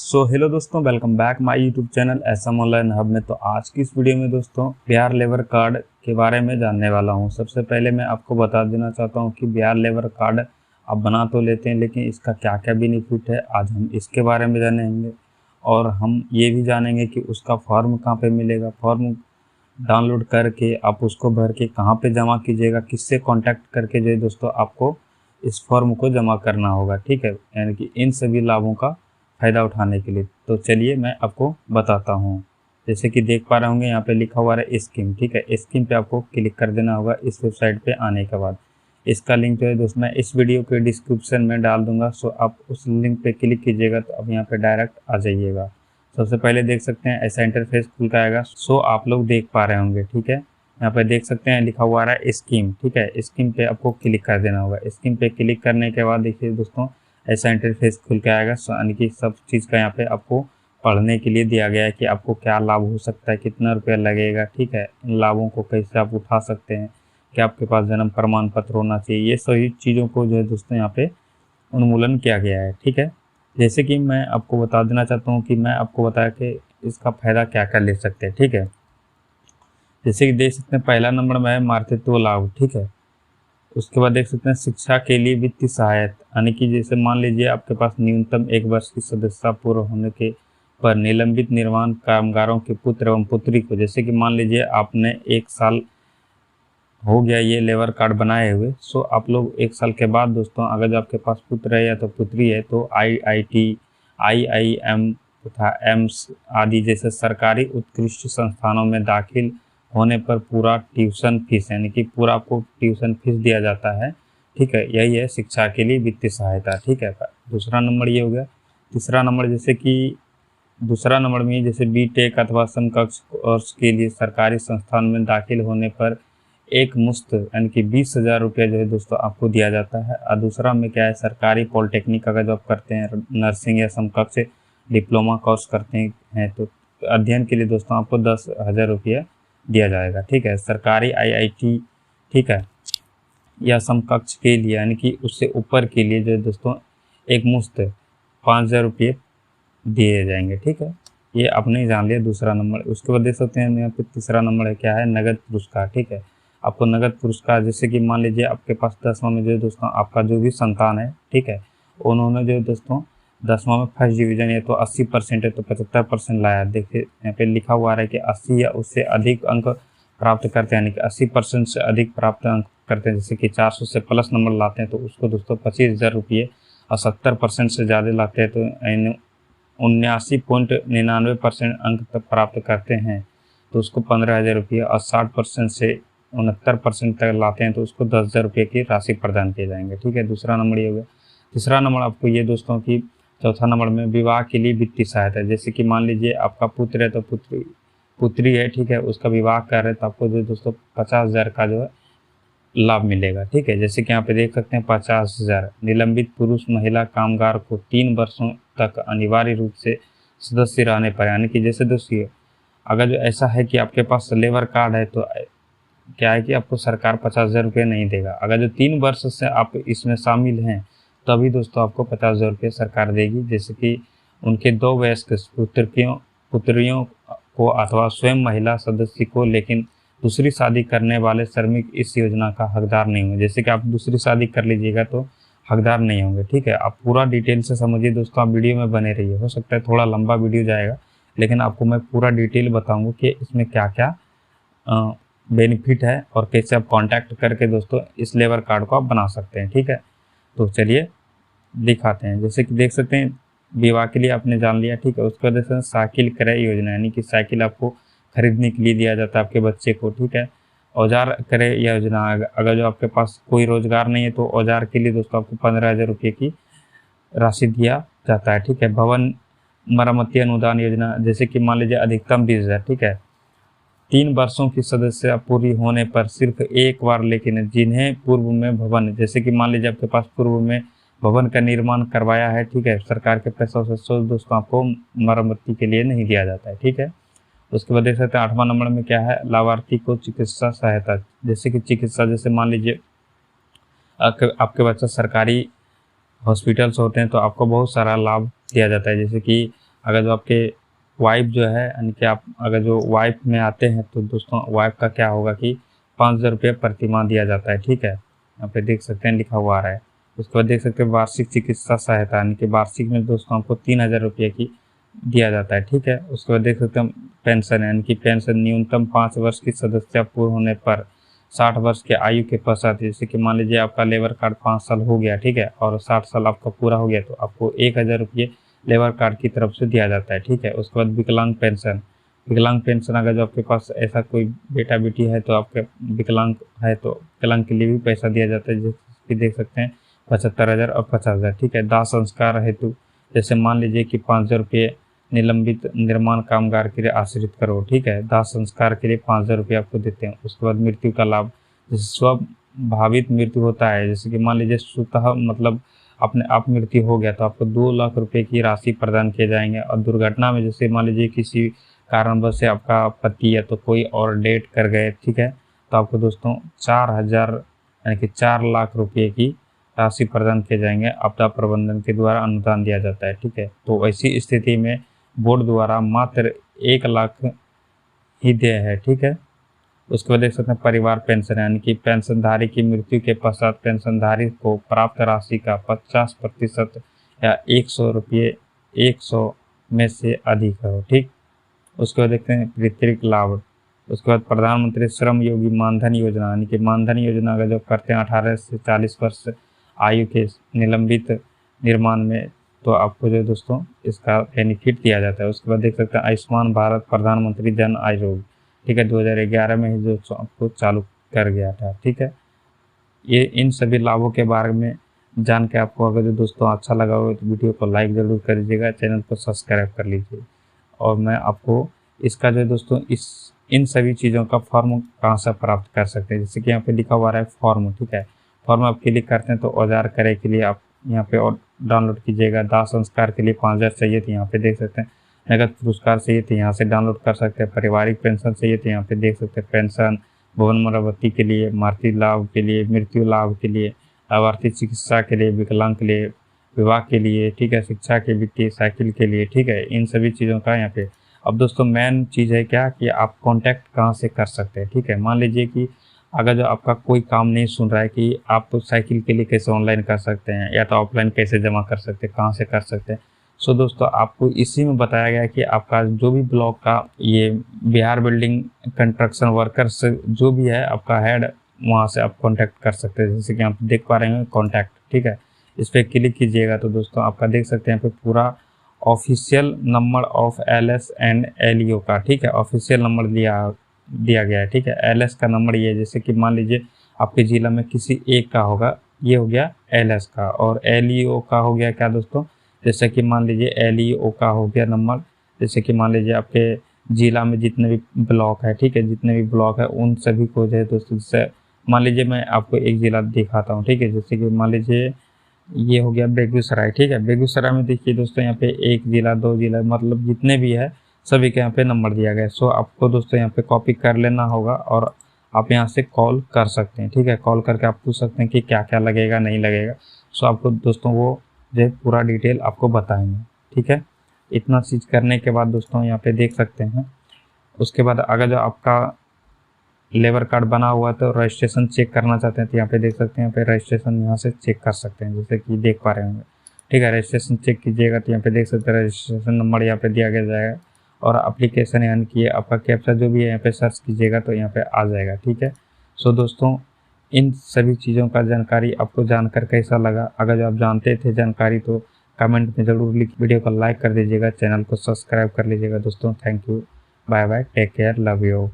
Hello दोस्तों, welcome back my YouTube channel SM online hub में। तो आज की इस वीडियो में दोस्तों बिहार लेबर कार्ड के बारे में जानने वाला हूं। सबसे पहले मैं आपको बता देना चाहता हूं कि बिहार लेबर कार्ड आप बना तो लेते हैं, लेकिन इसका क्या क्या बेनिफिट है आज हम इसके बारे में जानेंगे। और हम ये भी जानेंगे कि उसका फॉर्म कहाँ पे मिलेगा, फॉर्म डाउनलोड करके आप उसको भर के कहाँ पे जमा कीजिएगा, किससे कॉन्टैक्ट करके जो है दोस्तों आपको इस फॉर्म को जमा करना होगा। ठीक है, यानी कि इन सभी लाभों का फ़ायदा उठाने के लिए। तो चलिए मैं आपको बताता हूँ। जैसे कि देख पा रहे होंगे यहाँ पे लिखा हुआ है स्कीम। ठीक है, स्कीम पे आपको क्लिक कर देना होगा इस वेबसाइट पे आने के बाद। इसका लिंक जो है दोस्तों मैं इस वीडियो के डिस्क्रिप्शन में डाल दूंगा। सो आप उस लिंक पे क्लिक कीजिएगा तो अब यहाँ पे डायरेक्ट आ जाइएगा। सबसे पहले देख सकते हैं ऐसा इंटरफेस खुल का आएगा। सो आप लोग देख पा रहे होंगे। ठीक है, यहाँ पे देख सकते हैं लिखा हुआ है स्कीम। ठीक है, स्कीम पे आपको क्लिक कर देना होगा। स्कीम पे क्लिक करने के बाद देखिए दोस्तों ऐसा इंटरफेस खुल के आएगा। यानी कि सब चीज़ का यहाँ पे आपको पढ़ने के लिए दिया गया है कि आपको क्या लाभ हो सकता है, कितना रुपया लगेगा। ठीक है, इन लाभों को कैसे आप उठा सकते हैं, कि आपके पास जन्म प्रमाण पत्र होना चाहिए। ये सभी चीज़ों को जो है दोस्तों यहाँ पे उन्मूलन किया गया है। ठीक है, जैसे कि मैं आपको बता देना चाहता हूँ कि मैं आपको बताया कि इसका फ़ायदा क्या क्या ले सकते हैं। ठीक है, जैसे कि देख सकते हैं पहला नंबर में है मातृत्व लाभ। ठीक है, उसके बाद देख सकते हैं शिक्षा के लिए वित्तीय सहायता, यानी कि जैसे मान लीजिए आपके पास न्यूनतम 1 वर्ष की सदस्यता पूर्ण होने के पर निलंबित निर्माण कामगारों के पुत्र एवं पुत्री को, जैसे कि मान लीजिए आपने 1 साल हो गया ये लेबर कार्ड बनाए हुए। सो आप लोग 1 साल के बाद दोस्तों अगर जो आपके पास पुत्र है या तो पुत्री है तो IIT, IIM तथा एम्स आदि जैसे सरकारी उत्कृष्ट संस्थानों में दाखिल होने पर पूरा ट्यूशन फीस, यानी कि पूरा आपको ट्यूशन फीस दिया जाता है। ठीक है, यही है शिक्षा के लिए वित्तीय सहायता। ठीक है, दूसरा नंबर ये हो गया। तीसरा नंबर जैसे कि दूसरा नंबर में जैसे BTech अथवा समकक्ष कोर्स के लिए सरकारी संस्थान में दाखिल होने पर एक मुश्त यानी कि 20,000 रुपये जो है दोस्तों आपको दिया जाता है। और दूसरा में क्या है, सरकारी पॉलिटेक्निक अगर जो आप करते हैं नर्सिंग या समकक्ष डिप्लोमा कोर्स करते हैं तो अध्ययन के लिए दोस्तों आपको 10,000 रुपये दिया जाएगा। ठीक है, सरकारी IIT ठीक है या समकक्ष के लिए यानी कि उससे ऊपर के लिए जो है दोस्तों एक मुश्त 5,000 रुपये दिए जाएंगे। ठीक है, ये आपने जान लिया दूसरा नंबर। उसके बाद देख सकते हैं यहाँ पे तीसरा नंबर है क्या है, नगद पुरस्कार। ठीक है, आपको नगद पुरस्कार जैसे कि मान लीजिए आपके पास 10वां में जो है दोस्तों आपका जो भी संतान है, ठीक है, उन्होंने जो है दोस्तों 10वां में फर्स्ट डिवीजन है तो 80% है तो 75% लाया। देखिए यहाँ पे लिखा हुआ है कि 80 या उससे अधिक अंक प्राप्त करते हैं, यानी कि 80% से अधिक प्राप्त अंक करते हैं, जैसे कि 400 से प्लस नंबर लाते हैं तो उसको दोस्तों 25,000 रुपये, और 70% से ज़्यादा लाते हैं तो 79.99% अंक तक प्राप्त करते हैं तो उसको 15,000 रुपये, और 60% से 69% तक लाते हैं तो उसको 10,000 रुपये की राशि प्रदान किए जाएंगे। ठीक है, दूसरा नंबर ये हो गया। तीसरा नंबर आपको ये दोस्तों की चौथा नंबर में विवाह के लिए वित्तीय सहायता, जैसे कि मान लीजिए आपका पुत्र है तो पुत्री है, ठीक है, उसका विवाह कर रहे हैं तो आपको जो दोस्तों 50,000 का जो है लाभ मिलेगा। ठीक है, जैसे कि यहाँ पे देख सकते हैं 50,000। निलंबित पुरुष महिला कामगार को 3 वर्षों तक अनिवार्य रूप से सदस्य रहने पर, यानी कि जैसे दोस्तों अगर जो ऐसा है कि आपके पास लेबर कार्ड है तो क्या है कि आपको सरकार 50,000 रुपये नहीं देगा। अगर जो 3 वर्ष से आप इसमें शामिल हैं तभी दोस्तों आपको 50,000 रुपये सरकार देगी। जैसे कि उनके 2 वयस्क पुत्रियों को अथवा स्वयं महिला सदस्य को, लेकिन दूसरी शादी करने वाले श्रमिक इस योजना का हकदार नहीं होंगे। जैसे कि आप दूसरी शादी कर लीजिएगा तो हकदार नहीं होंगे। ठीक है, आप पूरा डिटेल से समझिए दोस्तों, आप वीडियो में बने रहिए। हो सकता है थोड़ा लंबा वीडियो जाएगा लेकिन आपको मैं पूरा डिटेल बताऊंगा कि इसमें क्या क्या बेनिफिट है और कैसे आप कांटेक्ट करके दोस्तों इस लेबर कार्ड को आप बना सकते हैं। ठीक है, तो चलिए दिखाते हैं। जैसे कि देख सकते हैं विवाह के लिए आपने जान लिया। ठीक है, उसके बाद से साइकिल क्रय योजना, यानी कि साइकिल आपको खरीदने के लिए दिया जाता है आपके बच्चे को। ठीक है, औजार क्रय योजना, अगर जो आपके पास कोई रोजगार नहीं है तो औजार के लिए दोस्तों आपको 15,000 रुपये की राशि दिया जाता है। ठीक है, भवन मरम्मती अनुदान योजना, जैसे कि मान लीजिए अधिकतम 20,000। ठीक है, 3 वर्षों की सदस्यता पूरी होने पर सिर्फ एक बार, लेकिन जिन्हें पूर्व में भवन, जैसे कि मान लीजिए आपके पास पूर्व में भवन का निर्माण करवाया है, ठीक है, सरकार के पैसों से दोस्तों आपको मरम्मती के लिए नहीं दिया जाता है। ठीक है, उसके बाद देख सकते हैं 8वां नंबर में क्या है, लाभार्थी को चिकित्सा सहायता, जैसे कि चिकित्सा, जैसे मान लीजिए आपके बच्चा सरकारी हॉस्पिटल्स होते हैं तो आपको बहुत सारा लाभ दिया जाता है। जैसे कि अगर जो आपके वाइफ जो है यानी कि आप अगर जो वाइफ में आते हैं तो दोस्तों वाइफ का क्या होगा कि 5,000 रुपये प्रतिमाह दिया जाता है। ठीक है, यहाँ पे देख सकते हैं लिखा हुआ आ रहा है। उसके बाद देख सकते हैं वार्षिक चिकित्सा सहायता यानी कि वार्षिक में दोस्तों आपको 3,000 रुपये की दिया जाता है। ठीक है, उसके बाद देख सकते हैं पेंशन यानी कि पेंशन न्यूनतम 5 वर्ष की सदस्यता पूर्ण होने पर 60 वर्ष के आयु के पश्चात, जैसे कि मान लीजिए आपका लेबर कार्ड 5 साल हो गया, ठीक है, और 60 साल आपका पूरा हो गया तो आपको 1,000 रुपये लेबर कार्ड की तरफ से दिया जाता है। ठीक है, उसके बाद विकलांग पेंशन, विकलांग पेंशन अगर जो आपके पास ऐसा कोई बेटा बेटी है तो आपके विकलांग है तो विकलांग के लिए भी पैसा दिया जाता है, जैसे देख सकते हैं 75,000 और 50,000। ठीक है, दाह संस्कार हेतु जैसे मान लीजिए कि 5,000 रुपये निलंबित निर्माण कामगार के लिए आश्रित करो। ठीक है, दाह संस्कार के लिए 5,000 रुपये आपको देते हैं। उसके बाद मृत्यु का लाभ, जैसे स्वभावित मृत्यु होता है, जैसे कि मान लीजिए स्वतः मतलब अपने आप मृत्यु हो गया तो आपको 2 लाख रुपए की राशि प्रदान किए जाएंगे। और दुर्घटना में जैसे मान लीजिए किसी कारणवश से आपका पति या तो कोई और डेथ कर गए, ठीक है, तो आपको दोस्तों 4,000 यानी कि 4 लाख रुपये की राशि प्रदान किए जाएंगे। आपदा प्रबंधन के द्वारा अनुदान दिया जाता है। ठीक है, तो ऐसी स्थिति में बोर्ड द्वारा मात्र 1 लाख ही देय है। ठीक है, उसके बाद देख सकते हैं परिवार पेंशन यानी कि पेंशनधारी की मृत्यु के पश्चात पेंशनधारी को प्राप्त राशि का 50% या 100 रुपये 100 में से अधिक हो। ठीक, उसके बाद देखते हैं पितृत्व लाभ। उसके बाद प्रधानमंत्री श्रम योगी मानधन योजना यानी कि मानधन योजना का जो करते हैं 18 से 40 वर्ष आयु के निलंबित निर्माण में तो आपको जो दोस्तों इसका बेनिफिट दिया जाता है। उसके बाद देख सकते हैं आयुष्मान भारत प्रधानमंत्री जन आरोग्य, ठीक है, 2011 में ही जो आपको चालू कर गया था। ठीक है, ये इन सभी लाभों के बारे में जान के आपको अगर जो दोस्तों अच्छा लगा हो तो वीडियो को लाइक ज़रूर कर दीजिएगा, चैनल को सब्सक्राइब कर लीजिए। और मैं आपको इसका जो दोस्तों इन सभी चीज़ों का फॉर्म कहाँ से प्राप्त कर सकते हैं, जैसे कि यहाँ पे लिखा हुआ है फॉर्म। ठीक है, फॉर्म आप क्लिक करते हैं तो औजार क्रय के लिए आप यहाँ पे और डाउनलोड कीजिएगा। दाह संस्कार के लिए 5,000 चाहिए तो यहाँ पे देख सकते हैं। नगद पुरस्कार चाहिए तो यहाँ से डाउनलोड कर सकते हैं। पारिवारिक पेंशन चाहिए तो यहाँ पे देख सकते हैं पेंशन, भवन मरम्मति के लिए, मातृ लाभ के लिए, मृत्यु लाभ के लिए, लाभार्थी चिकित्सा के लिए, विकलांग के लिए, विवाह के लिए, ठीक है, शिक्षा के वित्तीय साइकिल के लिए। ठीक है, इन सभी चीज़ों का यहाँ पे। अब दोस्तों मेन चीज़ है क्या कि आप कॉन्टैक्ट कहाँ से कर सकते हैं। ठीक है, मान लीजिए कि अगर जो आपका कोई काम नहीं सुन रहा है कि आप साइकिल के लिए कैसे ऑनलाइन कर सकते हैं या तो ऑफलाइन कैसे जमा कर सकते हैं, कहाँ से कर सकते हैं। सो दोस्तों आपको इसी में बताया गया है कि आपका जो भी ब्लॉक का ये बिहार बिल्डिंग कंस्ट्रक्शन वर्कर्स जो भी है आपका हेड, वहाँ से आप कांटेक्ट कर सकते हैं। जैसे कि आप देख पा रहे हैं कांटेक्ट। ठीक है, इस पर क्लिक कीजिएगा तो दोस्तों आपका देख सकते हैं यहाँ पे पूरा official number of LS and LEO का, ठीक है, ऑफिशियल नंबर दिया गया है। ठीक है, LS का नंबर ये है, जैसे कि मान लीजिए आपके ज़िला में किसी एक का होगा, ये हो गया LS का, और LEO का हो गया क्या दोस्तों, जैसे कि मान लीजिए LEO का हो गया नंबर, जैसे कि मान लीजिए आपके ज़िला में जितने भी ब्लॉक है, ठीक है, जितने भी ब्लॉक है उन सभी को जो है दोस्तों, जैसे मान लीजिए मैं आपको एक ज़िला दिखाता हूँ। ठीक है, जैसे कि मान लीजिए ये हो गया बेगूसराय। ठीक है, बेगूसराय में देखिए दोस्तों यहाँ पे 1 ज़िला 2 ज़िला मतलब जितने भी है सभी के यहाँ पे नंबर दिया गया है। सो आपको दोस्तों यहाँ पे कॉपी कर लेना होगा और आप यहाँ से कॉल कर सकते हैं। ठीक है, कॉल करके आप पूछ सकते हैं कि क्या क्या लगेगा नहीं लगेगा। सो आपको दोस्तों वो जो पूरा डिटेल आपको बताएंगे। ठीक है, इतना चीज़ करने के बाद दोस्तों यहाँ पे देख सकते हैं, उसके बाद अगर जो आपका लेबर कार्ड बना हुआ तो रजिस्ट्रेशन चेक करना चाहते हैं तो यहाँ पे देख सकते हैं, यहाँ पे रजिस्ट्रेशन यहाँ से चेक कर सकते हैं, जैसे कि देख पा रहे होंगे। ठीक है, रजिस्ट्रेशन चेक कीजिएगा तो यहाँ पे देख सकते हैं रजिस्ट्रेशन नंबर यहाँ पे दिया जाएगा और एप्लीकेशन यानी कि आपका कैप्चा जो भी है यहाँ पे सर्च कीजिएगा तो यहाँ पे आ जाएगा। ठीक है, सो दोस्तों इन सभी चीज़ों का जानकारी आपको जानकर कैसा लगा, अगर आप जानते थे जानकारी तो कमेंट में ज़रूर लिख, वीडियो को लाइक कर दीजिएगा, चैनल को सब्सक्राइब कर लीजिएगा दोस्तों। Thank you, bye bye, take care, love you.